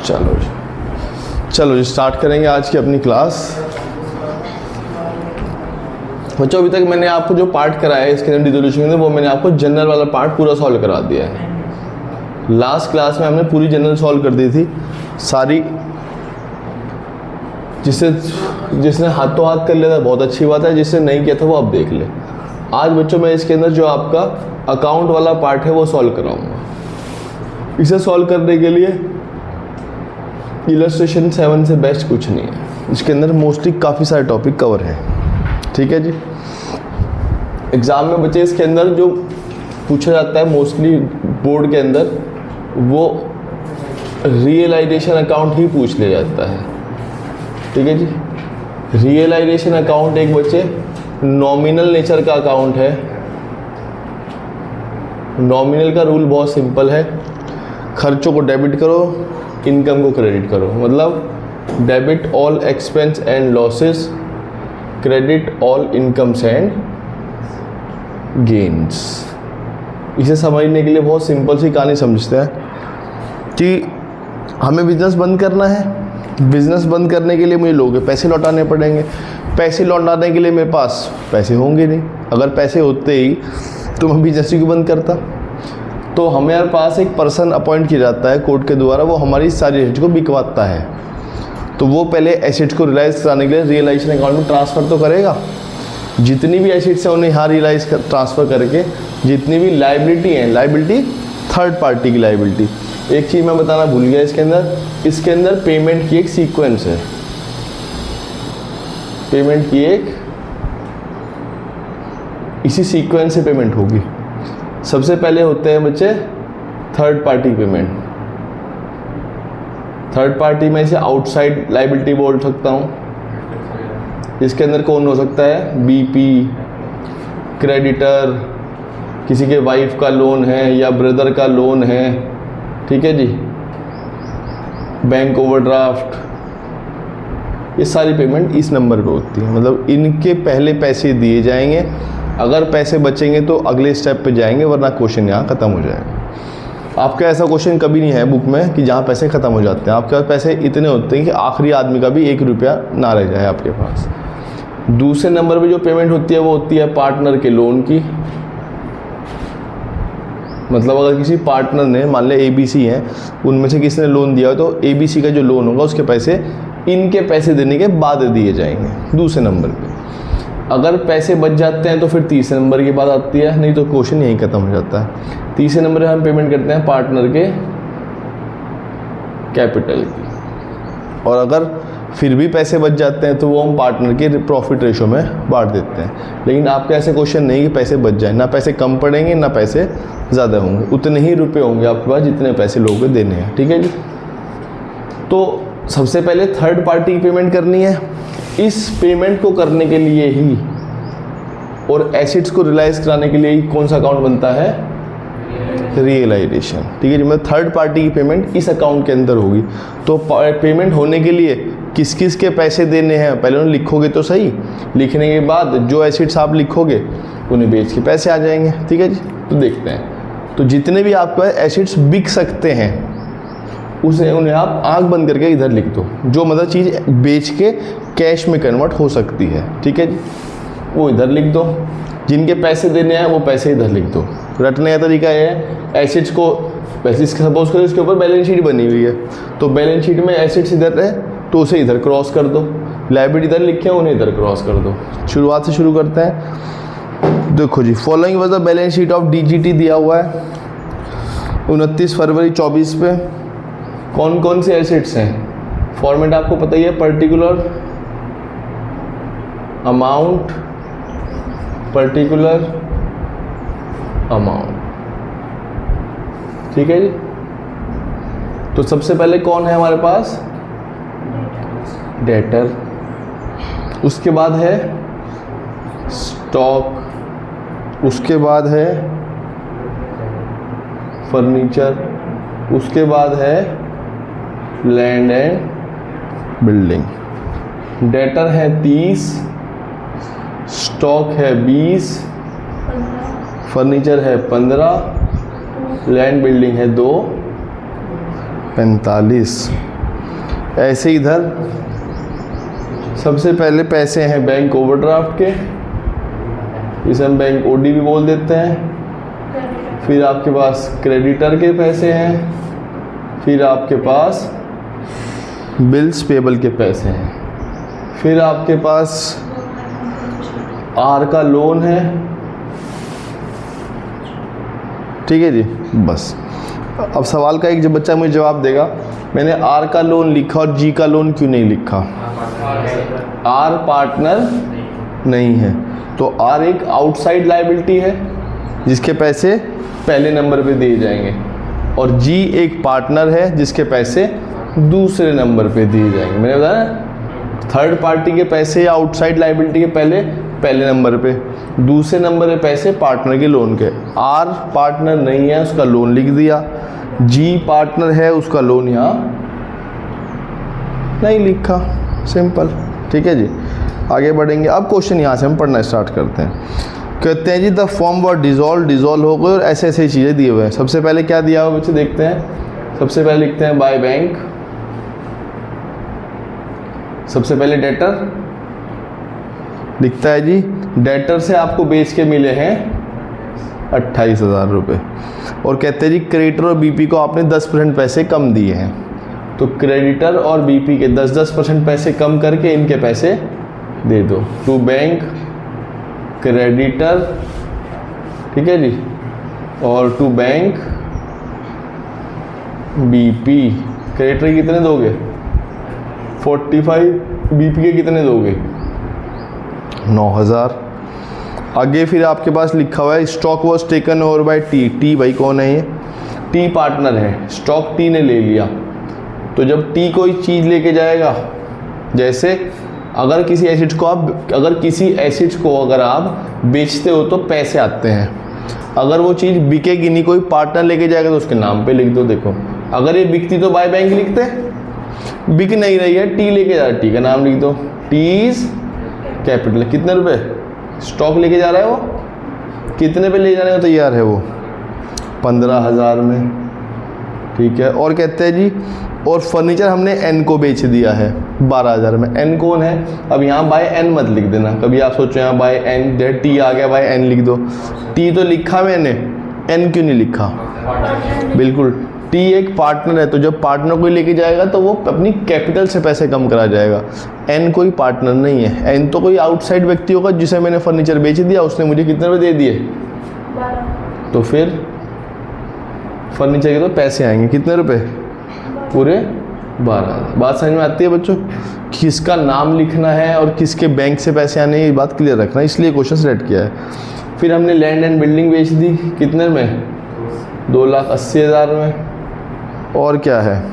चलो जी स्टार्ट करेंगे आज की अपनी क्लास। बच्चों अभी तक मैंने आपको जो पार्ट कराया है इसके अंदर डिसोल्यूशन के अंदर, वो मैंने आपको जनरल वाला पार्ट पूरा सॉल्व करा दिया है। लास्ट क्लास में हमने पूरी जनरल सॉल्व कर दी थी सारी, जिसने हाथों हाथ कर लिया था बहुत अच्छी बात है, जिसने नहीं किया था वो अब देख ले। आज बच्चों मैं इसके अंदर जो आपका अकाउंट वाला पार्ट है वो सॉल्व कराऊंगा। इसे सॉल्व करने के लिए इलस्ट्रेशन 7 से बेस्ट कुछ नहीं है। इसके अंदर मोस्टली काफ़ी सारे टॉपिक कवर हैं, ठीक है जी। एग्ज़ाम में बच्चे इसके अंदर जो पूछा जाता है मोस्टली बोर्ड के अंदर, वो रियलाइजेशन अकाउंट ही पूछ लिया जाता है, ठीक है जी। रियलाइजेशन अकाउंट एक बच्चे नॉमिनल नेचर का अकाउंट है। नॉमिनल का रूल बहुत सिंपल है, खर्चों को डेबिट करो, इनकम को क्रेडिट करो। मतलब debit all expense and losses, credit all incomes and gains. इसे समझने के लिए बहुत सिंपल सी कहानी समझते हैं कि हमें बिजनेस बंद करना है। बिजनेस बंद करने के लिए मुझे लोगों के पैसे लौटाने पड़ेंगे। पैसे लौटाने के लिए मेरे पास पैसे होंगे नहीं। अगर पैसे होते ही तो मैं बिजनेस ही क्यों बंद करता। तो हमारे पास एक पर्सन अपॉइंट किया जाता है कोर्ट के द्वारा, वो हमारी सारी एसेट्स को बिकवाता है। तो वो पहले एसेट्स को रियलाइज़ कराने के लिए रियलाइजेशन अकाउंट में ट्रांसफ़र तो करेगा। जितनी भी एसेट्स हैं उन्हें यहाँ रियलाइज ट्रांसफ़र करके, जितनी भी लाइबिलिटी हैं, लाइबिलिटी थर्ड पार्टी की लाइबिलिटी। एक चीज़ मैं बताना भूल गया इसके अंदर पेमेंट की एक सीक्वेंस है। पेमेंट की एक इसी सीक्वेंस से पेमेंट होगी। सबसे पहले होते हैं बच्चे third party payment. Third party में इसे आउटसाइड लाइबिलिटी बोल सकता हूँ। इसके अंदर कौन हो सकता है, बीपी, क्रेडिटर, किसी के वाइफ का लोन है या ब्रदर का लोन है, ठीक है जी, बैंक ओवरड्राफ्ट। ये सारी पेमेंट इस नंबर पे होती है। मतलब इनके पहले पैसे दिए जाएंगे, अगर पैसे बचेंगे तो अगले स्टेप पे जाएंगे, वरना क्वेश्चन यहाँ ख़त्म हो जाएगा। आपका ऐसा क्वेश्चन कभी नहीं है बुक में कि जहाँ पैसे ख़त्म हो जाते हैं। आपके पास पैसे इतने होते हैं कि आखिरी आदमी का भी 1 रुपया ना रह जाए आपके पास। दूसरे नंबर पे जो पेमेंट होती है वो होती है पार्टनर के लोन की। मतलब अगर किसी पार्टनर ने, मान लें ABC हैं, उनमें से किसी ने लोन दिया हो तो ABC का जो लोन होगा उसके पैसे इनके पैसे देने के बाद दिए जाएंगे दूसरे नंबर पे। अगर पैसे बच जाते हैं तो फिर तीसरे नंबर की बात आती है, नहीं तो क्वेश्चन यहीं ख़त्म हो जाता है। तीसरे नंबर पे हम पेमेंट करते हैं पार्टनर के कैपिटल की, और अगर फिर भी पैसे बच जाते हैं तो वो हम पार्टनर के प्रॉफिट रेशो में बांट देते हैं। लेकिन आपके ऐसे क्वेश्चन नहीं कि पैसे बच जाए, ना पैसे कम पड़ेंगे ना पैसे ज़्यादा होंगे, उतने ही रुपए होंगे आपके पास जितने पैसे लोगों को देने हैं, ठीक है जी। तो सबसे पहले थर्ड पार्टी की पेमेंट करनी है। इस पेमेंट को करने के लिए ही और एसेट्स को रियलाइज कराने के लिए ही कौन सा अकाउंट बनता है, रियलाइजेशन, ठीक है जी। मतलब थर्ड पार्टी की पेमेंट इस अकाउंट के अंदर होगी। तो पेमेंट होने के लिए किस किस के पैसे देने हैं पहले उन्हें लिखोगे तो सही। लिखने के बाद जो एसेट्स आप लिखोगे उन्हें बेच के पैसे आ जाएंगे, ठीक है जी। तो देखते हैं, तो जितने भी आपके पास एसेट्स बिक सकते हैं उन्हें आप आंख बंद करके इधर लिख दो। जो मतलब चीज़ बेच के कैश में कन्वर्ट हो सकती है, ठीक है जी, वो इधर लिख दो। जिनके पैसे देने हैं वो पैसे इधर लिख दो। रटने का तरीका ये है, एसेट्स को वैसे सपोज करो इसके ऊपर बैलेंस शीट बनी हुई है, तो बैलेंस शीट में एसेट्स इधर है तो उसे इधर क्रॉस कर दो। लायबिलिटी इधर लिखे हैं उन्हें इधर क्रॉस कर दो। शुरुआत से शुरू करते हैं। देखो जी, following was the balance sheet of DGT दिया हुआ है 29 फरवरी 24 पे। कौन कौन से एसेट्स हैं, फॉर्मेट आपको पता ही है, पर्टिकुलर अमाउंट, पर्टिकुलर अमाउंट, ठीक है जी। तो सबसे पहले कौन है हमारे पास, डेटर। उसके बाद है स्टॉक, उसके बाद है फर्नीचर, उसके बाद है लैंड एंड बिल्डिंग। डेटर है 30, स्टॉक है 20, फर्नीचर है 15, लैंड बिल्डिंग है 2, 45। ऐसे इधर सबसे पहले पैसे हैं बैंक ओवरड्राफ्ट के, इसे हम बैंक ओडी भी बोल देते हैं। फिर आपके पास क्रेडिटर के पैसे हैं, फिर आपके पास बिल्स पेबल के पैसे हैं, फिर आपके पास आर का लोन है। ठीक है जी, बस। अब सवाल का एक जब बच्चा मुझे जवाब देगा मैंने आर का लोन लिखा और जी का लोन क्यों नहीं लिखा? आर पार्टनर नहीं है, तो आर एक आउटसाइड लायबिलिटी है जिसके पैसे पहले नंबर पे दिए जाएंगे, और जी एक पार्टनर है जिसके पैसे दूसरे नंबर पे दिए जाएंगे। मैंने बताया थर्ड पार्टी के पैसे या आउटसाइड लायबिलिटी के पहले नंबर पे, दूसरे नंबर पे पैसे पार्टनर के लोन के। आर पार्टनर नहीं है, उसका लोन लिख दिया। जी पार्टनर है, उसका लोन यहाँ नहीं लिखा, सिंपल। ठीक है जी, आगे बढ़ेंगे। अब क्वेश्चन यहाँ से हम पढ़ना स्टार्ट करते हैं। कहते हैं जी द फॉर्म वर डिजॉल्व हो गए और ऐसे ऐसे चीज़ें दिए हुए हैं। सबसे पहले क्या दिया हुआ बच्चे देखते हैं। सबसे पहले लिखते हैं बाय बैंक, सबसे पहले डेटर दिखता है जी, डेटर से आपको बेच के मिले हैं 28,000 रुपये, और कहते हैं जी क्रेडिटर और बीपी को आपने 10% पैसे कम दिए हैं, तो क्रेडिटर और बीपी के 10% पैसे कम करके इनके पैसे दे दो। टू बैंक क्रेडिटर, ठीक है जी, और टू बैंक बीपी। क्रेडिटर कितने दोगे? 45, बीपी के कितने दोगे? 9,000। आगे फिर आपके पास लिखा हुआ है stock was taken over by T. T भाई कौन है? ये टी पार्टनर है, स्टॉक टी ने ले लिया। तो जब टी कोई चीज़ लेके जाएगा, जैसे अगर किसी एसिड को अगर आप बेचते हो तो पैसे आते हैं, अगर वो चीज़ बिकेगी नहीं, कोई पार्टनर लेके जाएगा तो उसके नाम पे लिख दो। देखो अगर ये बिकती तो बाय बैंक लिखते, बिक नहीं रही है, टी लेके जा रहा है, टी का नाम लिख दो। टीज कैपिटल। कितने रुपए स्टॉक लेके जा रहा है वो? कितने पे ले जाने को तैयार है वो? 15,000 में। ठीक है, और कहते हैं जी और फर्नीचर हमने एन को बेच दिया है 12,000 में। एन कौन है? अब यहाँ बाय एन मत लिख देना, कभी आप सोचो यहाँ बाय एन, जैसे टी आ गया बाय एन लिख दो। टी तो लिखा मैंने, एन क्यों नहीं लिखा? बिल्कुल, टी एक पार्टनर है, तो जब पार्टनर कोई लेके जाएगा तो वो अपनी कैपिटल से पैसे कम करा जाएगा। एन कोई पार्टनर नहीं है, एन तो कोई आउटसाइड व्यक्ति होगा जिसे मैंने फर्नीचर बेच दिया, उसने मुझे कितने रुपये दे दिए? 12। तो फिर फर्नीचर के तो पैसे आएंगे कितने रुपए? पूरे 12,000। बात समझ में आती है बच्चों? किसका नाम लिखना है और किसके बैंक से पैसे आने, ये बात क्लियर रखना, इसलिए क्वेश्चन सेलेक्ट किया है। फिर हमने लैंड एंड बिल्डिंग बेच दी, कितने में? 2,80,000 में। और क्या है?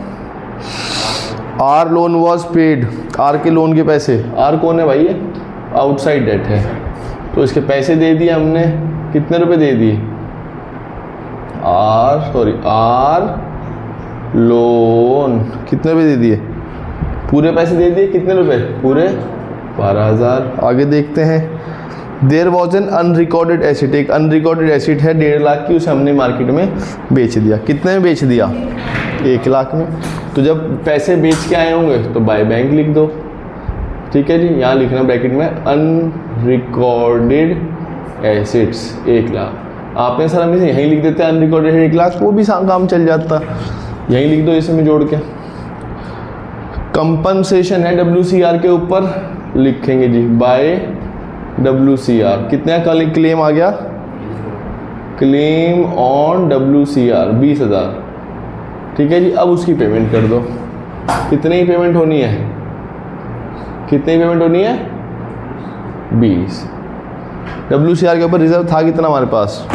R loan was paid, R के लोन के पैसे। आर कौन है भाई? ये आउटसाइड डेट है, तो इसके पैसे दे दिए हमने, कितने रुपए दे दिए? आर लोन कितने रुपए दे दिए? पूरे पैसे दे दिए, कितने रुपए? पूरे 12,000। आगे देखते हैं। There was an unrecorded asset, एक अनरिकॉर्डेड एसेट है 1.5 लाख की, उसे हमने मार्केट में बेच दिया। कितने में बेच दिया? 1 लाख में। तो जब पैसे बेच के आए होंगे तो बाय बैंक लिख दो। ठीक है जी, यहाँ लिखना ब्रैकेट में अनरिकॉर्डेड एसेट्स 1 लाख। आपने सर हमें यहीं लिख देते हैं अनरिकॉर्डेड 1 लाख, वो भी काम चल जाता, यहीं लिख दो इसमें जोड़ के। कंपनसेशन है WCR के ऊपर, लिखेंगे जी बाय WCR। कितने का क्लेम आ गया? Claim on WCR 20,000। ठीक है जी, अब उसकी पेमेंट कर दो। कितनी पेमेंट होनी है? कितनी पेमेंट होनी है? 20। WCR के ऊपर रिजर्व था कितना हमारे पास?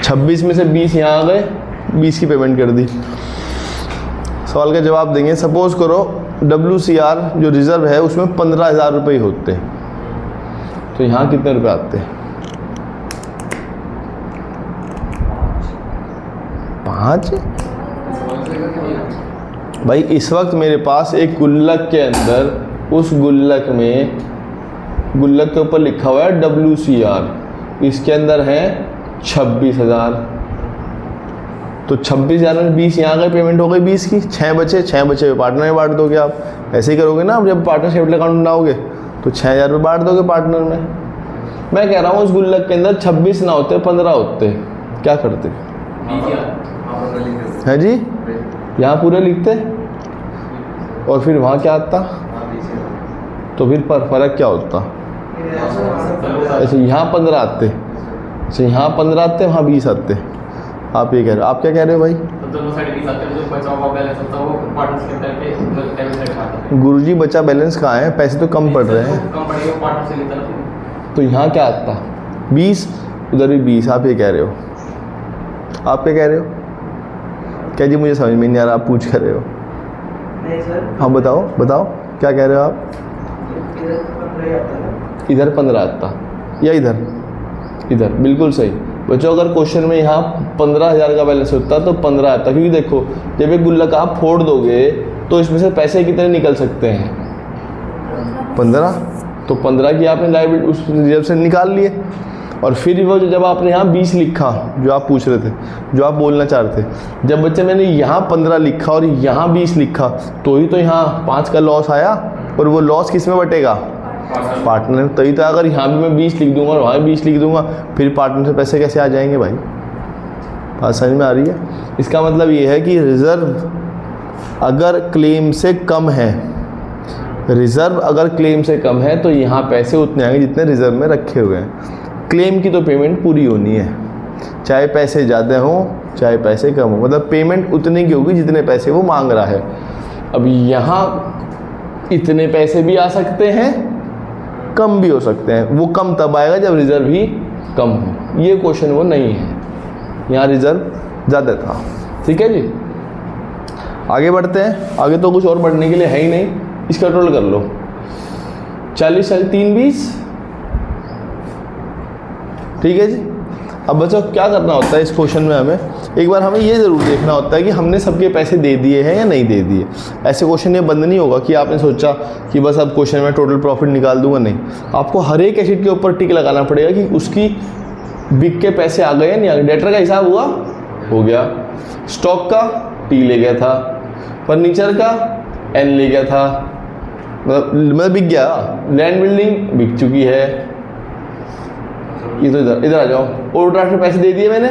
26 में से 20 यहाँ आ गए, 20 की पेमेंट कर दी। सवाल का जवाब देंगे। सपोज करो WCR जो रिजर्व है उसमें 15,000 रुपये ही होते, तो यहाँ कितने रुपए आते? 5। भाई इस वक्त मेरे पास एक गुल्लक के अंदर, उस गुल्लक में, गुल्लक के ऊपर लिखा हुआ है WCR, इसके अंदर है 26,000। तो 26,000 में 20 यहाँ गए, पेमेंट हो गई 20 की, 6 बचे, 6 बचे पार्टनर में बांट दोगे आप। ऐसे ही करोगे ना आप, जब पार्टनरशिप अकाउंट बनाओगे तो 6,000 रुपये बांट दोगे पार्टनर में। मैं कह रहा हूँ उस गुल्लक के अंदर 26 ना होते, 15 होते, क्या करते हैं जी? यहाँ पूरे लिखते और फिर वहाँ क्या आता, तो फिर फर्क क्या होता? ऐसे यहाँ 15 आते, अच्छा यहाँ 15 आते, वहाँ 20 आते। आप ये कह रहे हो, आप क्या कह रहे हो भाई? गुरुजी बचा बैलेंस कहाँ है? पैसे तो कम पड़ रहे हैं, तो यहाँ क्या आता? 20, उधर भी 20। आप ये कह रहे हो, आप क्या कह रहे हो? क्या जी मुझे समझ में नहीं आ रहा, आप पूछ कर रहे हो? नहीं सर। हाँ बताओ बताओ, क्या कह रहे हो आप? इधर 15 आता या इधर? इधर, बिल्कुल सही बच्चों। अगर क्वेश्चन में यहाँ 15,000 का बैलेंस होता तो 15 आता, क्योंकि देखो जब एक गुल्लक आप फोड़ दोगे तो इसमें से पैसे कितने निकल सकते हैं? 15। तो 15 की आपने लाइबिलिटी उस रिजर्व से निकाल लिए, और फिर वो जब आपने यहाँ 20 लिखा, जो आप पूछ रहे थे, जो आप बोलना चाह रहे थे, जब बच्चे मैंने यहाँ 15 लिखा और यहाँ 20 लिखा, तो ही तो यहाँ 5 का लॉस आया, और वो लॉस किस में बटेगा? पार्टनर। तभी तो अगर यहाँ भी मैं 20 लिख दूंगा और वहाँ 20 लिख दूंगा, फिर पार्टनर से पैसे कैसे आ जाएंगे भाई? बात समझ में आ रही है? इसका मतलब ये है कि रिजर्व अगर क्लेम से कम है, रिजर्व अगर क्लेम से कम है तो यहाँ पैसे उतने आएंगे जितने रिजर्व में रखे हुए हैं। क्लेम की तो पेमेंट पूरी होनी है, चाहे पैसे ज़्यादा हों चाहे पैसे कम हो, मतलब पेमेंट उतने की होगी जितने पैसे वो मांग रहा है। अब यहाँ इतने पैसे भी आ सकते हैं, कम भी हो सकते हैं। वो कम तब आएगा जब रिजर्व ही कम हो। ये क्वेश्चन वो नहीं है, यहाँ रिजर्व ज़्यादा था। ठीक है जी, आगे बढ़ते हैं। आगे तो कुछ और बढ़ने के लिए है ही नहीं, इसका टोटल कर लो। 40 3 20, ठीक है जी। अब बच्चों क्या करना होता है इस क्वेश्चन में? एक बार हमें ये ज़रूर देखना होता है कि हमने सबके पैसे दे दिए हैं या नहीं दे दिए। ऐसे क्वेश्चन ये बंद नहीं होगा कि आपने सोचा कि बस अब क्वेश्चन में टोटल प्रॉफिट निकाल दूंगा, नहीं। आपको हर एक एसेट के ऊपर टिक लगाना पड़ेगा कि उसकी बिक के पैसे आ गए या नहीं आ गए। डेटर का हिसाब हुआ, हो गया। स्टॉक का टी ले गया था, फर्नीचर का एन ले गया था, मतलब बिक गया। लैंड बिल्डिंग बिक चुकी है। ये तो इधर आ जाओ। ओवरड्राफ्ट में पैसे दे दिए मैंने?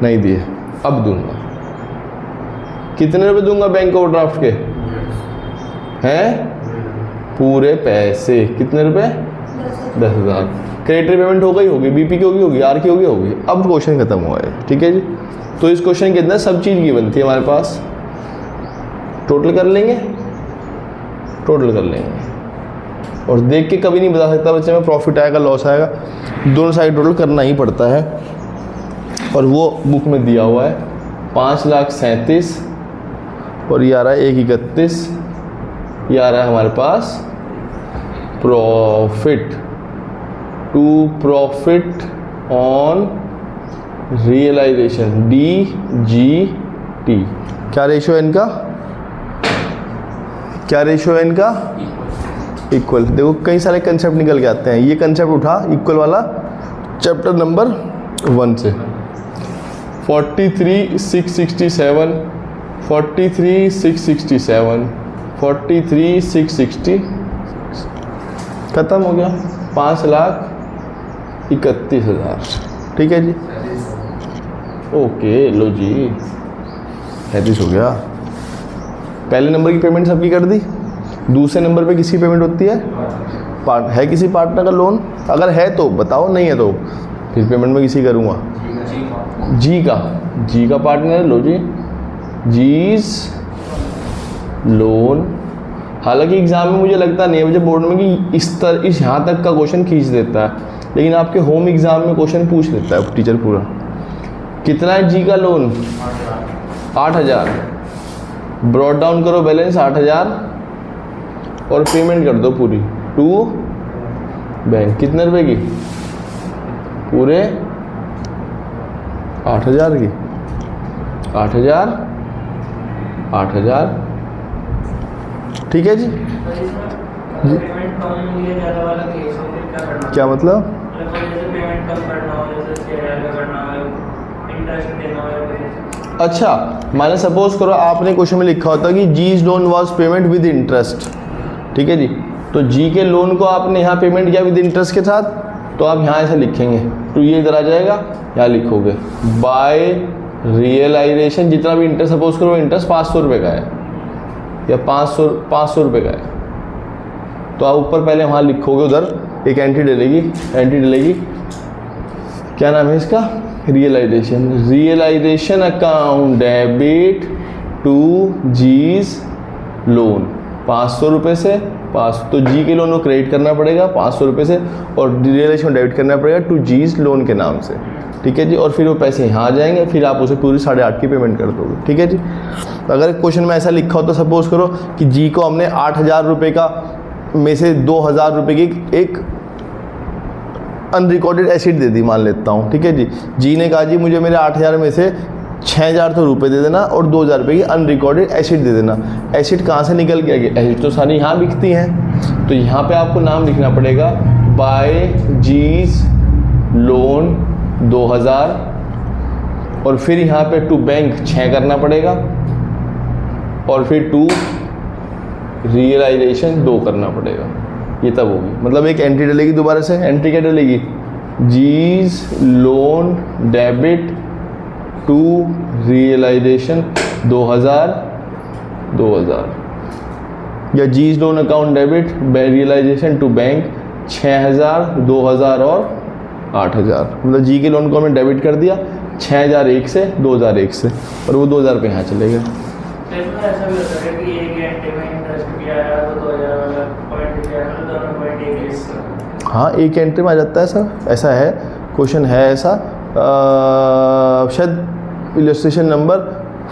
नहीं दिए, अब दूंगा। कितने रुपए दूंगा बैंक ओवरड्राफ्ट के? हैं पूरे पैसे। कितने रुपए? 10,000। क्रेडिट पेमेंट हो गई होगी, बीपी की होगी, आर की होगी। अब क्वेश्चन खत्म हुआ है। ठीक है जी। तो इस क्वेश्चन के अंदर सब चीज़ की बनती है हमारे पास। टोटल कर लेंगे, टोटल कर लेंगे, और देख के कभी नहीं बता सकता बच्चे में प्रॉफिट आएगा लॉस आएगा। दोनों साइड टोटल करना ही पड़ता है, और वो बुक में दिया हुआ है। 5,37,000 और ये आ रहा है 1,31,000। ये आ रहा है हमारे पास profit to profit on realisation, DGT। क्या रेशियो है इनका? क्या रेशियो है इनका? इक्वल। देखो कई सारे कंसेप्ट निकल के आते हैं। ये कंसेप्ट उठा इक्वल वाला चैप्टर नंबर 1 से। 43,667, 43,667, 43,660 खत्म हो गया। 5,31,000। ठीक है जी। ओके लो जी, 37 हो गया। पहले नंबर की पेमेंट सबकी कर दी। दूसरे नंबर पे किसकी पेमेंट होती है? है किसी पार्टनर का लोन? अगर है तो बताओ, नहीं है तो फिर पेमेंट में किसी करूँगा। जी का पार्टनर है, लो जी, जीज लोन। हालांकि एग्जाम में मुझे लगता नहीं है मुझे बोर्ड में कि इस यहाँ तक का क्वेश्चन खींच देता है, लेकिन आपके होम एग्जाम में क्वेश्चन पूछ लेता है टीचर पूरा। कितना है जी का लोन? 8,000। ब्रॉड डाउन करो बैलेंस 8,000 और पेमेंट कर दो पूरी टू बैंक। कितने रुपए की? पूरे 8,000 की। 8,000 8,000। ठीक है जी। पेमेंट कम या ज़्यादा वाला केस है, फिर क्या करना? क्या मतलब? जैसे पेमेंट कम करना हो, जैसे 6,000 का करना हो, इंटरेस्ट देना हो या कुछ ऐसा। अच्छा, मैंने सपोज करो आपने क्वेश्चन में लिखा होता कि G's loan was payment with interest, ठीक है जी। तो जी के लोन को आपने यहाँ पेमेंट किया विद इंटरेस्ट के साथ, तो आप यहाँ ऐसे लिखेंगे, तो ये इधर आ जाएगा, यहाँ लिखोगे बाय रियलाइजेशन, जितना भी इंटरेस्ट सपोज करो इंटरेस्ट 500 रुपये का है या 500 रुपये का है, तो आप ऊपर पहले वहाँ लिखोगे, उधर एक एंट्री डलेगी, क्या नाम है इसका, realisation account debit to G's loan 500 रुपये से 5, तो जी के लोन को क्रेडिट करना पड़ेगा 500 रुपये से, और रियलाइजेशन डेबिट करना पड़ेगा टू जीज लोन के नाम से, ठीक है जी। और फिर वो पैसे यहाँ आ जाएंगे, फिर आप उसे पूरी 8.5 की पेमेंट कर दोगे, ठीक है जी। अगर क्वेश्चन में ऐसा लिखा हो तो सपोज करो कि जी को हमने 8,000 रुपये का में से 2,000 रुपये की एक अनरिकॉर्डेड एसिड दे दी, मान लेता हूँ, ठीक है जी। जी ने कहा जी मुझे मेरे 8,000 में से 6,000 तो रुपये दे देना और 2,000 रुपये की अनरिकॉर्डेड एसिड दे देना। एसिड कहाँ से निकल के आएगी, एसिड तो सारी यहाँ बिकती हैं, तो यहाँ पे आपको नाम लिखना पड़ेगा बाय जीज लोन 2,000, और फिर यहाँ पे टू बैंक 6 करना पड़ेगा, और फिर टू रियलाइजेशन 2 करना पड़ेगा, ये तब होगी। मतलब एक एंट्री डलेगी, दोबारा से एंट्री क्या डलेगी, G's loan debit to realisation 2,000 या G's loan account debit realisation to bank 6,000 2,000 और 8,000। मतलब जी के लोन को हमने डेबिट कर दिया 6,000 एक से 2,000 एक से, और वो 2,000 पे यहाँ चले गए। तो इसमें ऐसा भी होता है कि एक घंटे में इंटरेस्ट भी आया तो 2,000 वाला पॉइंट भी आया, मतलब दोनों पॉइंट एक ही। हाँ, एक एंट्री में आ जाता है सर, ऐसा है, क्वेश्चन है ऐसा, शायद इलस्ट्रेशन नंबर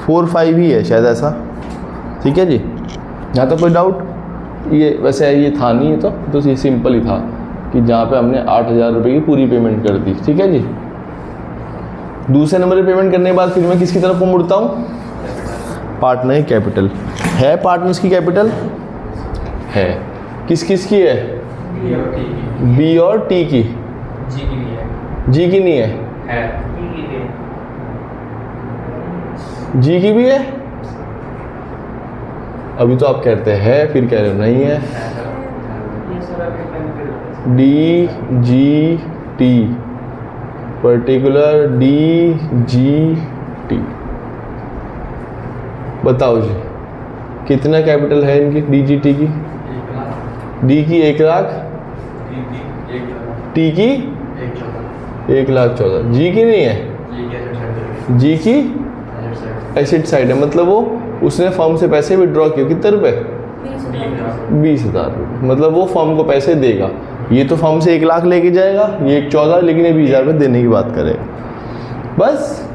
4-5 ही है शायद ऐसा, ठीक है जी। यहाँ तक कोई डाउट, ये वैसे ये था नहीं, ये तो ये सिंपल ही था कि जहाँ पे हमने 8,000 रुपये की पूरी पेमेंट कर दी, ठीक है जी। दूसरे नंबर पे पेमेंट करने के बाद फिर मैं किसकी तरफ को मुड़ता हूँ, पार्टनर की कैपिटल है, पार्टनर्स की कैपिटल है, किस किस की है, बी और टी की, जी की नहीं है, जी की नहीं है, जी की भी है। अभी तो आप कहते हैं फिर कह रहे हो नहीं है, D G T, particular D G T. बताओ जी कितना कैपिटल है इनकी, डी जी टी की, डी की 1 लाख, टी की 1,14,000, जी की नहीं है, जी की एसिड साइड है, मतलब वो उसने फर्म से पैसे विड्रॉ किए, कितने रुपए, 20,000 रुपये, मतलब वो फर्म को पैसे देगा। ये तो फर्म से 1 लाख लेके जाएगा, ये 14, लेकिन ये 20,000 रुपये देने की बात करेगा। बस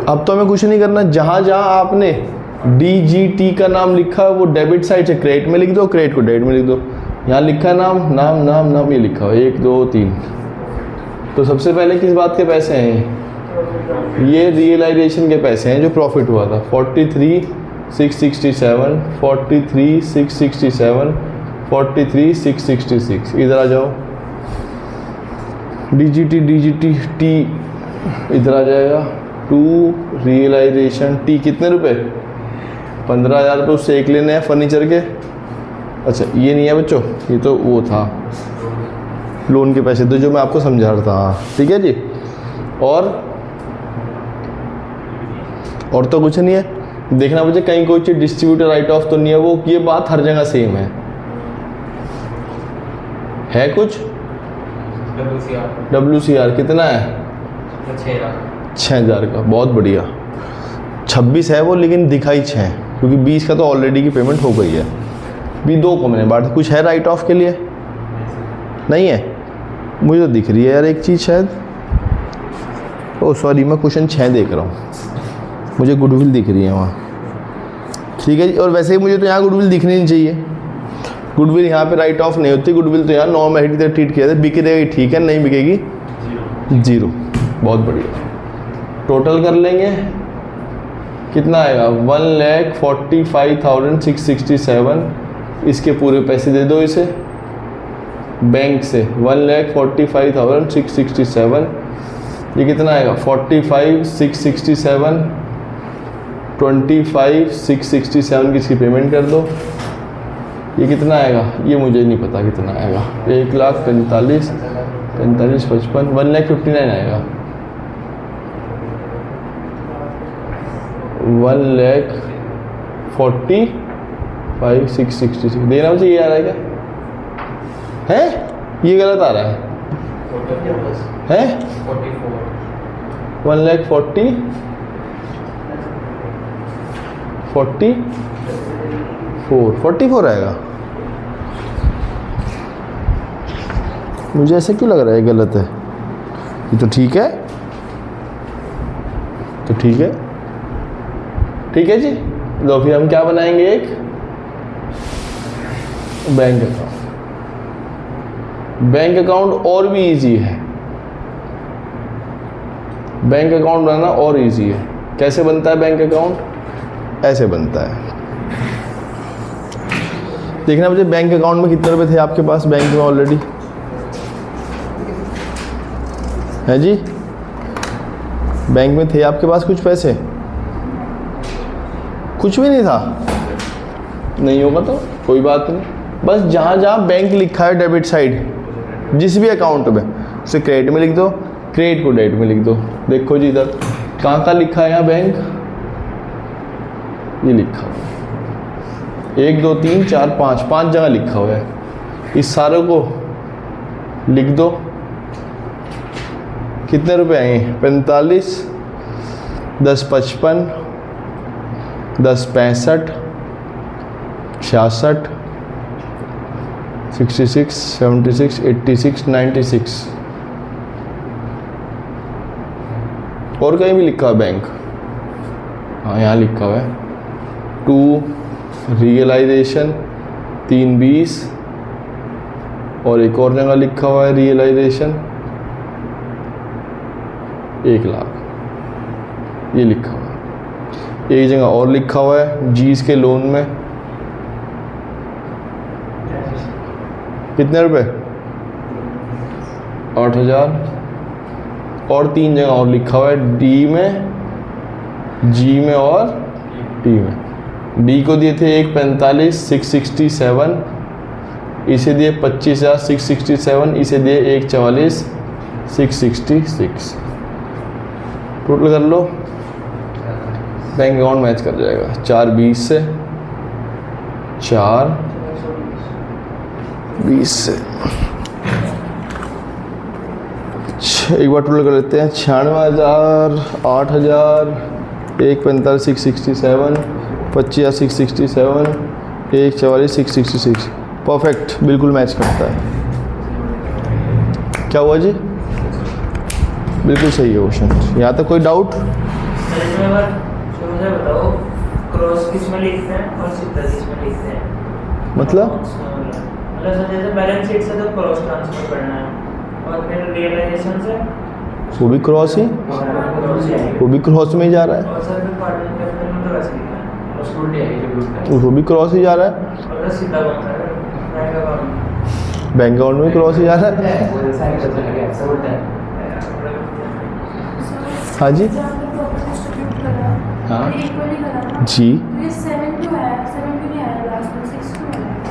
अब तो हमें कुछ नहीं करना, जहाँ जहाँ आपने डी जी टी का नाम लिखा है वो डेबिट साइड से क्रेडिट में लिख दो, क्रेडिट को डेबिट में लिख दो। यहाँ लिखा है नाम नाम नाम नाम, ये लिखा हो 1 2 3। तो सबसे पहले किस बात के पैसे हैं, ये रियलाइजेशन के पैसे हैं जो प्रॉफिट हुआ था, 43,667, 43,667, 43,666। इधर आ जाओ, डीजीटी टी इधर आ जाएगा, टू रियलाइजेशन टी कितने रुपए, 15,000 रुपये उससे एक लेने हैं फर्नीचर के। अच्छा ये नहीं है बच्चों, ये तो वो था लोन के पैसे, तो जो मैं आपको समझा रहा था, हाँ ठीक है जी। और तो कुछ नहीं है, देखना मुझे कहीं कोई चीज़ डिस्ट्रीब्यूटर राइट ऑफ तो नहीं है, वो ये बात हर जगह सेम है कुछ। WCR कितना है, 6,000 का, बहुत बढ़िया। 26 है वो, लेकिन दिखाई 6, क्योंकि 20 का तो ऑलरेडी की पेमेंट हो गई है। भी 2 को मैंने बांट, कुछ है राइट ऑफ के लिए, नहीं है, मुझे तो दिख रही है यार एक चीज़ शायद, ओह सॉरी मैं क्वेश्चन 6 देख रहा हूँ, मुझे गुडविल दिख रही है वहाँ, ठीक है जी। और वैसे ही मुझे तो यहाँ गुडविल दिखनी नहीं चाहिए, गुडविल यहाँ पे राइट ऑफ नहीं होती, गुडविल तो यहाँ नॉर्म एसेट की तरह ट्रीट किया जाता है, बिकेगी ठीक है, नहीं बिकेगी 0। बहुत बढ़िया, टोटल कर लेंगे कितना आएगा, 1,45,667। इसके पूरे पैसे दे दो इसे बैंक से, 1,45,667 ये कितना आएगा 45,667, 25,667 की इसकी पेमेंट कर दो। ये कितना आएगा ये मुझे नहीं पता कितना आएगा, 1,45,000, 45, 55, 1,59,000 आएगा, 1,45,666 देना मुझे। ये आ रहा है क्या है? ये गलत आ रहा है 1,40,000 44 आएगा। मुझे ऐसे क्यों लग रहा है गलत है? ये तो ठीक है, तो ठीक है, ठीक है जी। तो फिर हम क्या बनाएंगे, एक बैंक अकाउंट। बैंक अकाउंट और भी इजी है, बैंक अकाउंट बनाना और इजी है। कैसे बनता है बैंक अकाउंट? ऐसे बनता है। देखना मुझे बैंक अकाउंट में कितने रुपए थे आपके पास बैंक में ऑलरेडी है जी? बैंक में थे आपके पास कुछ पैसे? कुछ भी नहीं था? नहीं होगा तो कोई बात नहीं, बस जहाँ जहाँ बैंक लिखा है डेबिट साइड जिस भी अकाउंट में, उसे क्रेडिट में लिख दो, क्रेडिट को डेबिट में लिख दो। देखो जी इधर कहाँ कहाँ लिखा है यहाँ बैंक, ये लिखा हुआ है 1 2 3 4 5 जगह लिखा हुआ है। इस सारों को लिख दो। कितने रुपए आए? 45, 10 55, 10 65, 66, 66, 76, 86, 96। और कहीं भी लिखा है बैंक? हाँ यहाँ लिखा हुआ है 2 रियलाइजेशन 320, और एक और जगह लिखा हुआ है रियलाइजेशन 1,00,000, ये लिखा हुआ है। एक जगह और लिखा हुआ है जीज के लोन में कितने रुपए? 8,000, और 3 जगह और लिखा हुआ है डी में, जी में और टी में। डी को दिए थे 1,45,667, इसे दिए 25,667, इसे दिए 1,44,666। टोटल कर लो, बैंक अकाउंट मैच कर जाएगा। 420 से 420 से एक बार टोटल कर लेते हैं। 96,000, 8,000, 1,45,667, 25,667, 1,44,666। परफेक्ट, बिल्कुल मैच करता है। क्या हुआ जी? बिल्कुल सही है क्वेश्चन। यहाँ तक कोई डाउट? मुझे बताओ क्रॉस किस में लिखते हैं और सीधा किस में लिखते हैं? मतलब सर जैसे बैलेंस शीट से तो क्रॉस ट्रांसफर करना है, और फिर रियलाइजेशन से वो भी क्रॉस ही, वो भी क्रॉस में ही जा रहा है, और सर फिर पार्टनर कैपिटल में तो वैसे लिखना है, वो भी क्रॉस ही जा रहा है, और सीधा बनता है बैंक अकाउंट। बैंक अकाउंट में क्रॉस ही जा रहा है। हाँ जी, हाँ जी।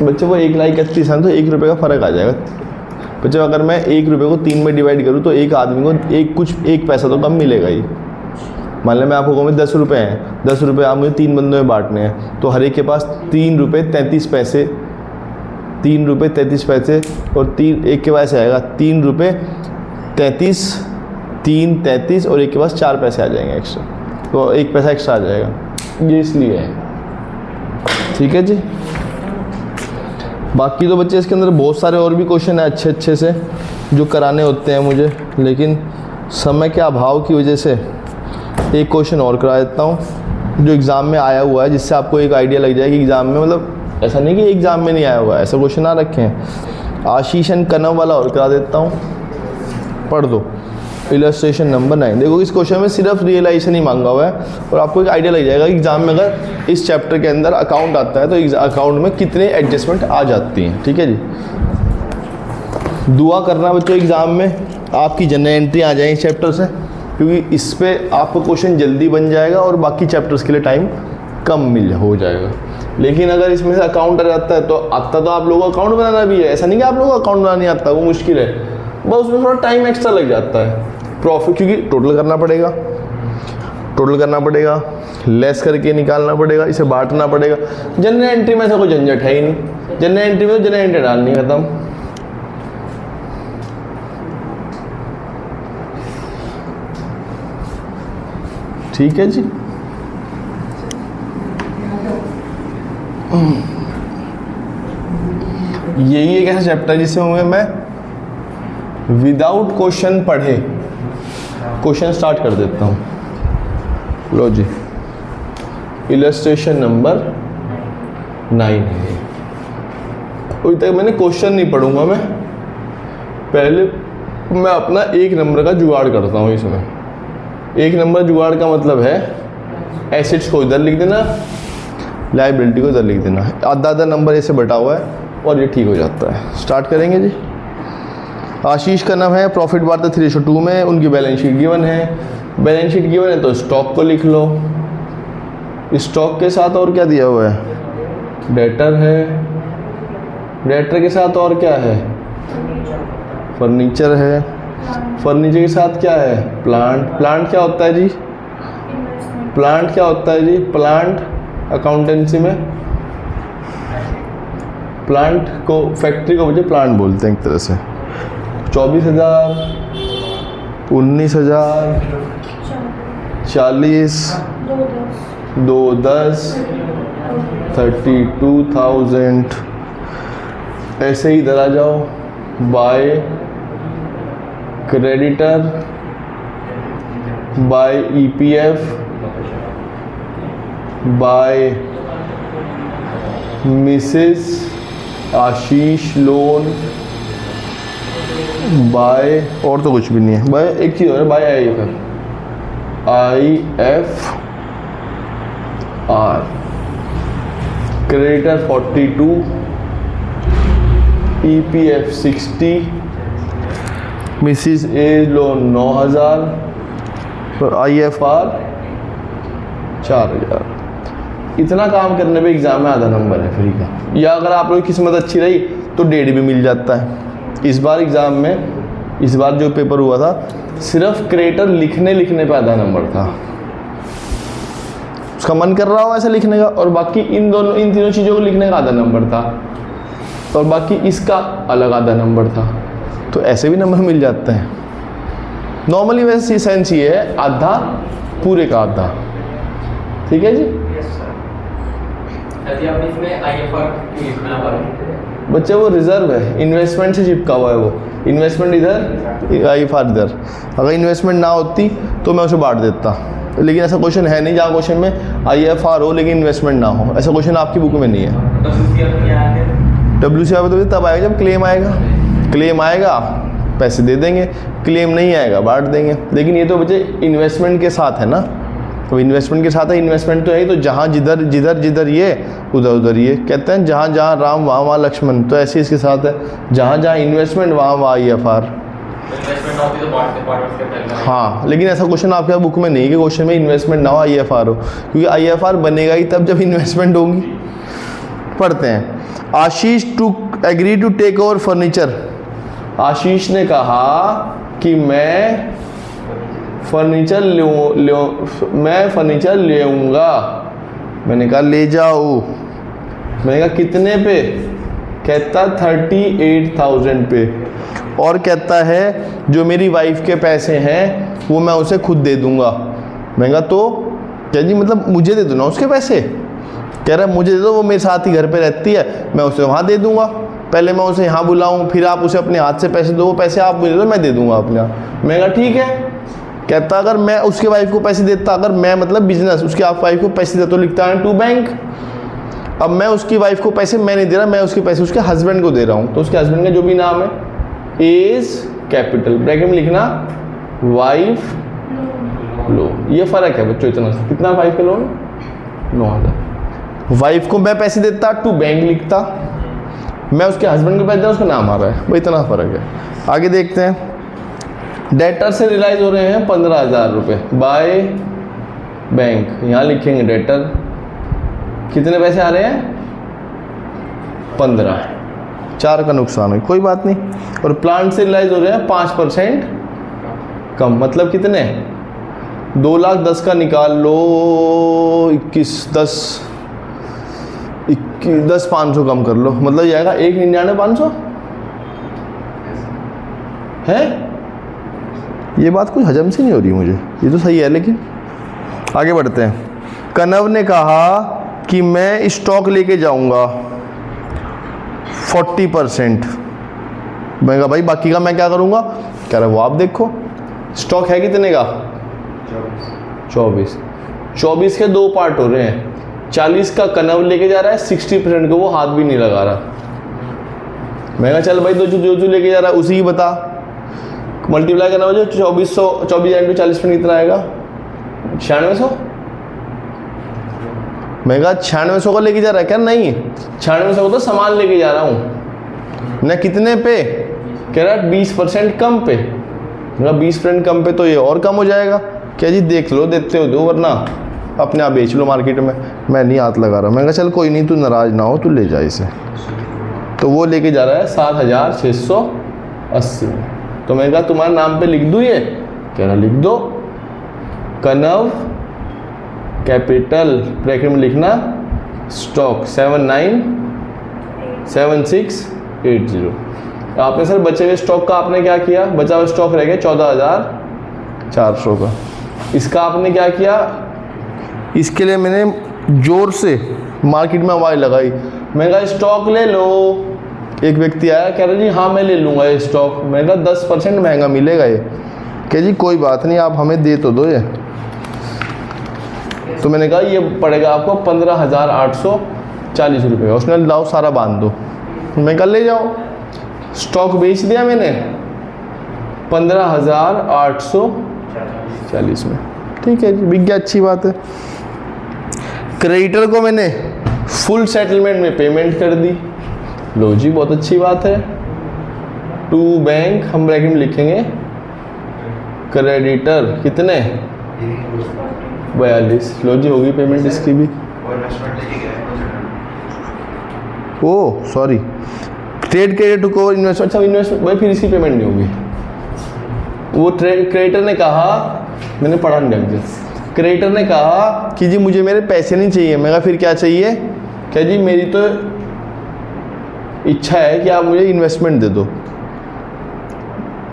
बच्चे वो 1,31,000 है तो 1 रुपये का फ़र्क आ जाएगा। बच्चे अगर मैं 1 रुपये को 3 में डिवाइड करूँ तो एक आदमी को एक पैसा तो कम मिलेगा ही। मान लें मैं आपको कहूँ 10 रुपये हैं, 10 रुपये आप मुझे 3 बंदों में बांटने हैं, तो हर एक के पास 3 रुपये 33 पैसे, 3 रुपये 33 पैसे, और एक के पास आएगा 3 रुपये 33, 3 33, और एक के पास 4 पैसे आ जाएंगे एक्स्ट्रा, तो 1 पैसा एक्स्ट्रा आ जाएगा। ये इसलिए है, ठीक है जी। बाकी तो बच्चे इसके अंदर बहुत सारे और भी क्वेश्चन हैं अच्छे अच्छे से जो कराने होते हैं मुझे, लेकिन समय के अभाव की वजह से एक क्वेश्चन और करा देता हूँ जो एग्ज़ाम में आया हुआ है, जिससे आपको एक आइडिया लग जाए कि एग्ज़ाम में, मतलब ऐसा नहीं कि एग्ज़ाम में नहीं आया हुआ है, ऐसा क्वेश्चन आ रखे हैं। आशीष एंड कनव वाला और करा देता हूँ, पढ़ दो। Illustration number 9। देखो इस क्वेश्चन में सिर्फ रियलाइजेशन ही मांगा हुआ है, और आपको एक आइडिया लग जाएगा कि एग्जाम में अगर इस चैप्टर के अंदर अकाउंट आता है तो अकाउंट में कितने एडजस्टमेंट आ जाती हैं, ठीक है जी। दुआ करना बच्चों एग्जाम में आपकी जनरल एंट्री आ जाए इस चैप्टर से। क्योंकि इस पे आपको क्वेश्चन जल्दी बन जाएगा और बाकी चैप्टर्स के लिए टाइम कम हो जाएगा। लेकिन अगर इसमें से अकाउंट आ जाता है तो आता तो आप लोगों को अकाउंट बनाना भी है, ऐसा नहीं कि आप लोगों को अकाउंट बनाना नहीं आता, वो मुश्किल है, बस उसमें थोड़ा टाइम एक्स्ट्रा लग जाता है। प्रॉफिट क्योंकि टोटल करना पड़ेगा, लेस करके निकालना पड़ेगा, इसे बांटना पड़ेगा। जनरल एंट्री में ऐसा कोई झंझट है ही नहीं, जनरल एंट्री में तो जनरल एंट्री डालनी खत्म। ठीक है जी। यही एक ऐसा चैप्टर जिसमें मैं विदाउट क्वेश्चन पढ़े क्वेश्चन स्टार्ट कर देता हूँ। लो जी, इलस्ट्रेशन नंबर 9 है। अभी तक मैंने क्वेश्चन नहीं पढ़ूंगा, मैं पहले मैं अपना 1 नंबर का जुगाड़ करता हूँ। इसमें 1 नंबर जुगाड़ का मतलब है एसेट्स को इधर लिख देना, लायबिलिटी को इधर लिख देना, आधा नंबर ऐसे बटा हुआ है और ये ठीक हो जाता है। स्टार्ट करेंगे जी। आशीष का नाम है, प्रॉफिट बार 3:2 में, उनकी बैलेंस शीट गिवन है। बैलेंस शीट गिवन है तो स्टॉक को लिख लो। स्टॉक के साथ और क्या दिया हुआ है? डेटर है। डेटर के साथ और क्या है? फर्नीचर है। फर्नीचर के साथ क्या है? प्लांट। प्लांट क्या होता है जी? प्लांट क्या होता है जी? प्लांट अकाउंटेंसी में प्लांट को, फैक्ट्री को मुझे प्लांट बोलते हैं एक तरह से। 24,000, 19,000, 40, 210, 32,000। ऐसे ही इधर आ जाओ। By creditor, by EPF, by Mrs Ashish loan, by, और तो कुछ भी नहीं है, बाय एक चीज़ है, by IFR, creditor 42, EPF 60, Mrs A loan 9,000 और IFR 4,000। इतना काम करने पे एग्जाम में आधा नंबर है फ्री का। या अगर आप लोगों की किस्मत अच्छी रही तो 1.5 भी मिल जाता है। इस बार एग्ज़ाम में, इस बार जो पेपर हुआ था, सिर्फ क्रेडिटर लिखने पे आधा नंबर था। उसका मन कर रहा हो ऐसा लिखने का, और बाकी इन तीनों चीज़ों को लिखने का आधा नंबर था, और बाकी इसका अलग आधा नंबर था। तो ऐसे भी नंबर मिल जाते हैं। नॉर्मली वैसे सेंस ये है, आधा पूरे का आधा। ठीक है जी। बच्चे वो रिजर्व है, इन्वेस्टमेंट से चिपका हुआ है वो। इन्वेस्टमेंट इधर, IFR इधर। अगर इन्वेस्टमेंट ना होती तो मैं उसे बांट देता, लेकिन ऐसा क्वेश्चन है नहीं जहाँ क्वेश्चन में IFR हो लेकिन इन्वेस्टमेंट ना हो। ऐसा क्वेश्चन आपकी बुक में नहीं है। WCR तो तब आएगा जब क्लेम आएगा। क्लेम आएगा पैसे दे देंगे, क्लेम नहीं आएगा बांट देंगे। लेकिन ये तो बच्चे इन्वेस्टमेंट के साथ है ना, तो इन्वेस्टमेंट के साथ है। इन्वेस्टमेंट तो है ही, तो जहाँ जिधर ये उधर ये। कहते हैं जहाँ जहाँ राम वहाँ लक्ष्मण, तो ऐसे इसके साथ है, जहाँ इन्वेस्टमेंट वहाँ IFR। हाँ, लेकिन ऐसा क्वेश्चन आपके बुक में नहीं है कि क्वेश्चन में इन्वेस्टमेंट ना हो IFR हो, क्योंकि IFR बनेगा ही तब जब इन्वेस्टमेंट होगी। पढ़ते हैं। Ashish to agree to take over furniture. Ashish ने कहा कि मैं फर्नीचर लेऊंगा। मैंने कहा ले जाओ। मैंने कहा कितने पे? कहता 38,000 पे। और कहता है जो मेरी वाइफ के पैसे हैं वो मैं उसे खुद दे दूंगा। मैंने कहा तो क्या जी, मतलब मुझे दे दो ना उसके पैसे? कह रहा है मुझे दे दो, वो मेरे साथ ही घर पे रहती है, मैं उसे वहाँ दे दूंगा। पहले मैं उसे यहाँ बुलाऊँ, फिर आप उसे अपने हाथ से पैसे दो, वो पैसे आप मुझे दो, मैं दे दूंगा अपने आप। मैंने कहा ठीक है। कहता अगर मैं उसके वाइफ को पैसे देता, अगर मैं मतलब बिजनेस उसकी आप वाइफ को पैसे देता तो लिखता है टू बैंक। अब मैं उसकी वाइफ को पैसे मैं नहीं दे रहा, मैं उसके पैसे उसके हस्बैंड को दे रहा हूँ, तो उसके हस्बैंड का जो भी नाम है इज कैपिटल, ब्रैकेट में लिखना वाइफ लोन। ये फ़र्क है बच्चों इतना सा। कितना वाइफ का लोन? 9,000। वाइफ को मैं पैसे देता टू बैंक लिखता, मैं उसके हस्बैंड को पैसे देता उसका नाम आ रहा है, वो इतना फ़र्क है। आगे देखते हैं। डेटर से रियलाइज हो रहे हैं 15,000 रुपये बाय बैंक, यहाँ लिखेंगे डेटर, कितने पैसे आ रहे हैं 15, 4 का नुकसान है, कोई बात नहीं। और प्लांट से रियलाइज हो रहे हैं 5% कम, मतलब कितने 2,10,000 का निकाल लो, 10,500 कम कर लो, मतलब जाएगा 1,99,500 है। ये बात कुछ हजम से नहीं हो रही मुझे, ये तो सही है लेकिन आगे बढ़ते हैं। कनव ने कहा कि मैं स्टॉक लेके जाऊंगा 40%। मैं कहा भाई बाकी का मैं क्या करूंगा, कह रहा वो आप देखो। स्टॉक है कितने का 24 के 2 पार्ट हो रहे हैं, 40 का कनव लेके जा रहा है, 60% को वो हाथ भी नहीं लगा रहा। मैं कहा चल भाई जो लेके जा रहा है उसी की बता, मल्टीप्लाई करना हो जो 24 इंटू 40 में कितना आएगा 9600। मैं कहा 9600 का लेके जा रहा है क्या, नहीं 9600 को तो सामान लेके जा रहा हूँ ना, कितने पे, कह रहा है 20% कम पे। मैं कहा 20% कम पे तो ये और कम हो जाएगा, क्या जी देख लो देते हो दो, वरना अपने आप बेच लो मार्केट में, मैं नहीं हाथ लगा रहा। मैं कहा चल कोई नहीं, तू नाराज ना हो, तू ले जा इसे। तो वो लेके जा रहा है 7,680। तो मैं कहा तुम्हारे नाम पे लिख दूँ ये, कह रहा लिख दो, कनव कैपिटल ब्रैकेट में लिखना स्टॉक 797680। आपने सर बचे हुए स्टॉक का आपने क्या किया, बचा हुआ स्टॉक रह गया 14,400 का, इसका आपने क्या किया, इसके लिए मैंने जोर से मार्केट में आवाज़ लगाई, मैं कहा स्टॉक ले लो। एक व्यक्ति आया कह रहा जी हाँ मैं ले लूँगा ये स्टॉक। मैंने कहा 10% महंगा मिलेगा ये, कह जी कोई बात नहीं आप हमें दे तो दो ये। तो मैंने कहा ये पड़ेगा आपको 15,840 रुपये। उसने लाओ सारा बांध दो, मैं कहा ले जाओ। स्टॉक बेच दिया मैंने 15,840 में, ठीक है जी बिक गया, अच्छी बात है। क्रेडिटर को मैंने फुल सेटलमेंट में पेमेंट कर दी, लो जी बहुत अच्छी बात है। टू बैंक हम ब्रैकेट में लिखेंगे, क्रेडिटर कितने 42, लो जी होगी पेमेंट इसकी भी। ओ सॉरी, ट्रेड क्रेडिट को इन्वेस्टमेंट, अच्छा इन्वेस्टमेंट भाई फिर इसकी पेमेंट नहीं होगी। वो क्रेडिटर ने कहा, मैंने पढ़ा नहीं ढंग से, क्रेडिटर ने कहा कि जी मुझे मेरे पैसे नहीं चाहिए। मैं कहा फिर क्या चाहिए, क्या जी मेरी तो इच्छा है कि आप मुझे इन्वेस्टमेंट दे दो।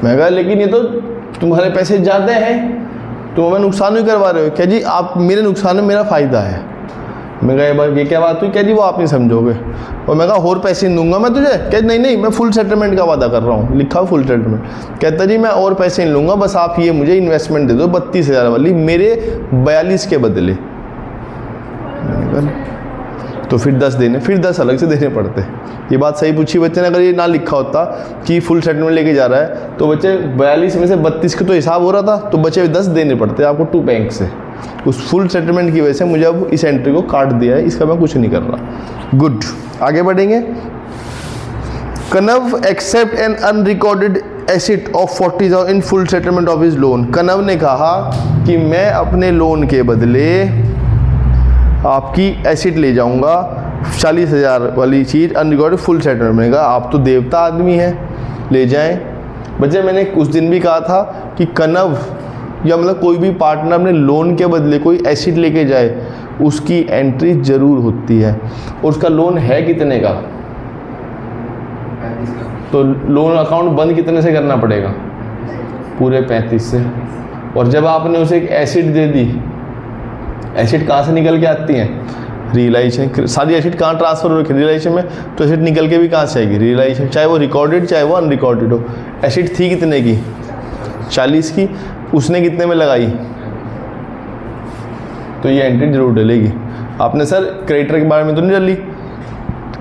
मैं कहा लेकिन ये तो तुम्हारे पैसे ज़्यादा हैं, तुम हमें नुकसान भी करवा रहे हो। क्या जी आप मेरे नुकसान में मेरा फ़ायदा है। मैं कहा ये क्या बात हुई, क्या जी वो आप नहीं समझोगे। और मैं कहा और पैसे नहीं दूंगा मैं तुझे, क्या नहीं मैं फुल सेटलमेंट का वादा कर रहा हूँ, लिखा फुल सेटलमेंट। कहता जी मैं और पैसे नहीं लूँगा, बस आप ये मुझे इन्वेस्टमेंट दे दो 32,000 वाली मेरे 42 के बदले। तो फिर 10 देने, फिर 10 अलग से देने पड़ते। ये बात सही पूछी बच्चे ने, अगर ये ना लिखा होता कि फुल सेटलमेंट लेके जा रहा है तो बच्चे 42 में से 32 का तो हिसाब हो रहा था, तो बच्चे 10 देने पड़ते आपको टू बैंक से। उस फुल सेटलमेंट की वजह से मुझे अब इस एंट्री को काट दिया है, इसका मैं कुछ नहीं कर रहा। गुड, आगे बढ़ेंगे। Kanav accept an unrecorded asset of 40,000 in full settlement of his loan. Kanav ने कहा कि मैं अपने लोन के बदले आपकी एसेट ले जाऊंगा 40,000 वाली चीज़ अनरिकॉर्डेड फुल सेटलमेंट। मैंने कहा आप तो देवता आदमी हैं, ले जाएं। बच्चे मैंने उस दिन भी कहा था कि कनव या मतलब कोई भी पार्टनर अपने लोन के बदले कोई एसेट लेके जाए उसकी एंट्री ज़रूर होती है। और उसका लोन है कितने का, तो लोन अकाउंट बंद कितने से करना पड़ेगा, पूरे 35 से। और जब आपने उसे एक एसेट दे दी, एसेट कहाँ से निकल के आती हैं, रियलाइजेशन। सारी एसेट कहाँ ट्रांसफर हो रही है, रियलाइजेशन में, तो एसेट निकल के भी कहाँ से आएगी, रियलाइजेशन। चाहे वो रिकॉर्डेड चाहे वो अनरिकॉर्डेड हो। एसेट थी कितने की, 40 की, उसने कितने में लगाई, तो ये एंट्री जरूर डलेगी। आपने सर क्रेडिटर के बारे में तो नहीं डली,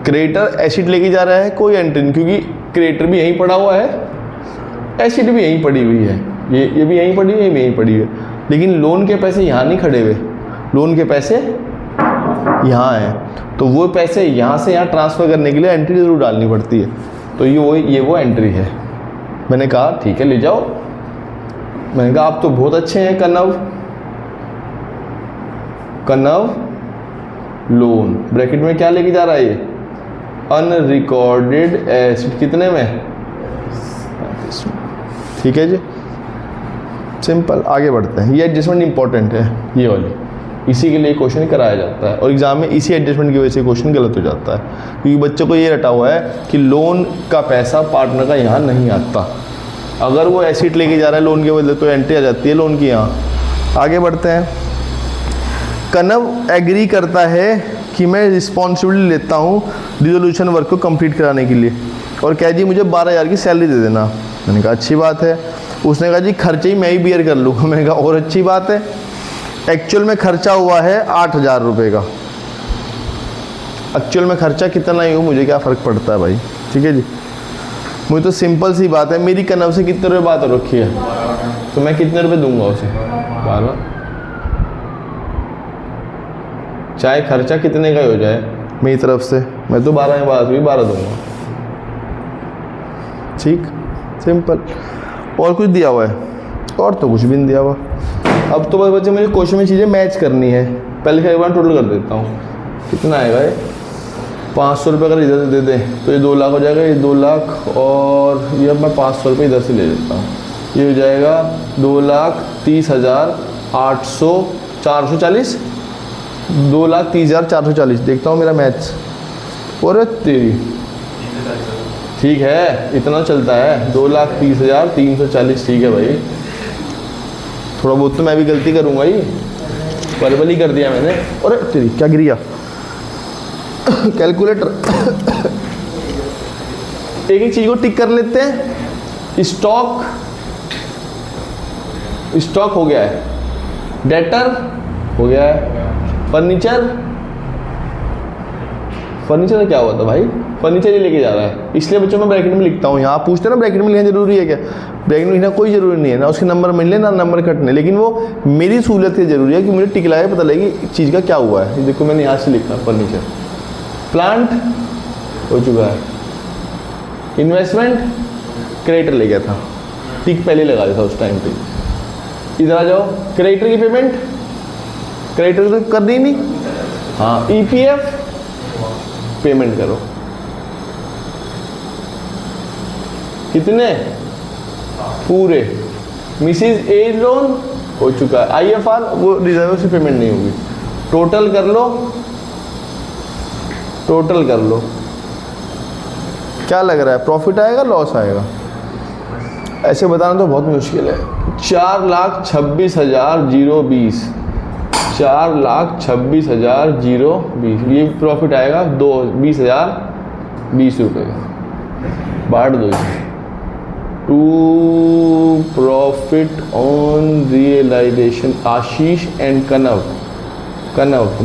क्रेडिटर एसेट लेके जा रहा है, कोई एंट्री नहीं, क्योंकि क्रेडिटर भी यहीं पड़ा हुआ है, एसेट भी यहीं पड़ी हुई है, ये भी यहीं पड़ी हुई है, ये भी यहीं पड़ी हुई है। लेकिन लोन के पैसे यहाँ नहीं खड़े हुए, लोन के पैसे यहाँ हैं, तो वो पैसे यहाँ से यहाँ ट्रांसफ़र करने के लिए एंट्री ज़रूर डालनी पड़ती है। तो ये वो एंट्री है। मैंने कहा ठीक है ले जाओ, मैंने कहा आप तो बहुत अच्छे हैं कनव। कनव लोन ब्रैकेट में क्या लेके जा रहा है ये, अनरिकॉर्डेड एसेट कितने में, 35 में। ठीक है जी, सिंपल। आगे बढ़ते हैं। ये एडजस्टमेंट इंपॉर्टेंट है ये वाली, इसी के लिए क्वेश्चन कराया जाता है और एग्जाम में इसी एडजस्टमेंट की वजह से क्वेश्चन गलत हो जाता है, क्योंकि बच्चों को ये रटा हुआ है कि लोन का पैसा पार्टनर का यहाँ नहीं आता। अगर वो एसेट लेके जा रहा है लोन के बदले तो एंट्री आ जाती है लोन की यहाँ। आगे बढ़ते हैं। कनव एग्री करता है कि मैं रिस्पॉन्सिबिलिटी लेता हूँ रिजोल्यूशन वर्क को कंप्लीट कराने के लिए और कह जी मुझे 12,000 की सैलरी दे देना। मैंने कहा अच्छी बात है। उसने कहा जी खर्चे ही मैं ही बियर कर लूँगा। मैंने कहा और अच्छी बात है। एक्चुअल में खर्चा हुआ है 8,000 रुपये का। एक्चुअल में खर्चा कितना ही हो मुझे क्या फ़र्क पड़ता है भाई, ठीक है जी। मुझे तो सिंपल सी बात है, मेरी कनव से कितने रुपये बात हो रखी है तो मैं कितने रुपये दूंगा उसे, 12। चाहे खर्चा कितने का ही हो जाए मेरी तरफ से, मैं तो 12 में बात हुई 12 दूंगा। ठीक, सिंपल। और कुछ दिया हुआ है? और तो कुछ भी नहीं दिया हुआ। अब तो बस बच्चे मुझे क्वेश्चन में चीज़ें मैच करनी है। पहले का एक बार टोटल कर देता हूँ, कितना आएगा ये, 500 रुपये अगर इधर से दे दें तो ये 2 लाख हो जाएगा। ये 2 लाख और ये अब मैं 500 रुपये इधर से ले लेता हूँ, ये हो जाएगा 2,30,800 440, 2,30,440। देखता हूँ मेरा मैथ्स, और तेरी ठीक है, इतना चलता है, 2,30,340। ठीक है भाई, थोड़ा बहुत तो मैं भी गलती करूँगा ही, वर्बल ही कर दिया मैंने। और तेरी क्या गिर गया कैलकुलेटर। एक एक चीज़ को टिक कर लेते हैं। स्टॉक हो गया है, डेटर हो गया है, फर्नीचर का क्या हुआ था भाई, फर्नीचर ही लेके जा रहा है, इसलिए बच्चों मैं ब्रैकेट में लिखता हूँ। यहाँ पूछते हैं ना ब्रैकेट में लिखना जरूरी है क्या, ब्रैकेट में लिखना कोई ज़रूरी नहीं है, ना उसके नंबर मिलने ना नंबर कटने, लेकिन वो मेरी सहूलियत के जरूरी है कि मुझे टिक लगा पता लगे चीज़ का क्या हुआ है। देखो मैंने यहाँ से लिखा फर्नीचर, प्लांट हो चुका है, इन्वेस्टमेंट क्रेडिटर ले गया था, टिक पहले लगा दिया था उस टाइम पे। इधर आ जाओ, क्रेडिटर की पेमेंट, क्रेडिटर तो करनी ही नहीं, हाँ ईपीएफ पेमेंट करो, कितने पूरे। मिसिज एज लोन हो चुका है, आईएफआर वो रिजर्व से पेमेंट नहीं होगी। टोटल कर लो, टोटल कर लो, क्या लग रहा है, प्रॉफिट आएगा लॉस आएगा, ऐसे बताना तो बहुत मुश्किल है। 4,26,020, 4,26,020, ये प्रॉफिट आएगा 20,020 रुपये का, बांट दो इसे। To profit on realisation, Ashish and Kanav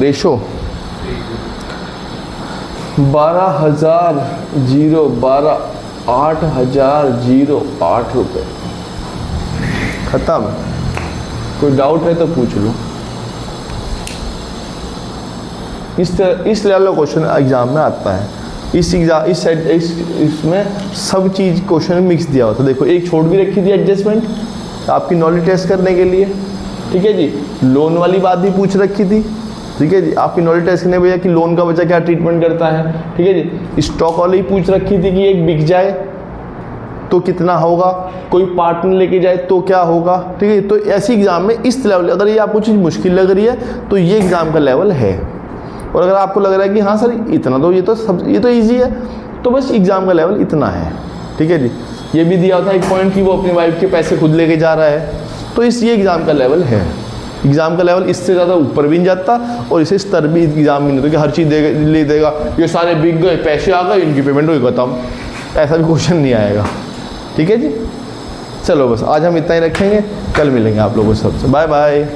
ratio 8,008 रुपये, खत्म। कोई डाउट है तो पूछ लो। इस लेवल का क्वेश्चन एग्जाम में आता है। इसमें सब चीज़ क्वेश्चन में मिक्स दिया होता है। देखो एक छोड़ भी रखी थी एडजस्टमेंट आपकी नॉलेज टेस्ट करने के लिए, ठीक है जी। लोन वाली बात भी पूछ रखी थी, ठीक है जी, आपकी नॉलेज टेस्ट करने भैया कि लोन का बच्चा क्या ट्रीटमेंट करता है, ठीक है जी। स्टॉक वाली ही पूछ रखी थी कि एक बिक जाए तो कितना होगा, कोई पार्टनर लेके जाए तो क्या होगा, ठीक है। तो ऐसी एग्जाम में इस लेवल, अगर ये आपको चीज़ मुश्किल लग रही है तो ये एग्ज़ाम का लेवल है। और अगर आपको लग रहा है कि हाँ सर इतना तो ये तो ईजी है, तो बस एग्ज़ाम का लेवल इतना है, ठीक है जी। ये भी दिया था एक पॉइंट कि वो अपनी वाइफ के पैसे खुद लेके जा रहा है, तो ये एग्ज़ाम का लेवल है। एग्ज़ाम का लेवल इससे ज़्यादा ऊपर भी नहीं जाता और इसे स्तर भी एग्ज़ाम में नहीं होता कि हर चीज़ ले देगा, ये सारे बिक गए, पैसे आ गए, इनकी पेमेंट हुई खत्म, ऐसा भी क्वेश्चन नहीं आएगा, ठीक है जी। चलो बस आज हम इतना ही रखेंगे, कल मिलेंगे आप लोगों सबसे, बाय बाय।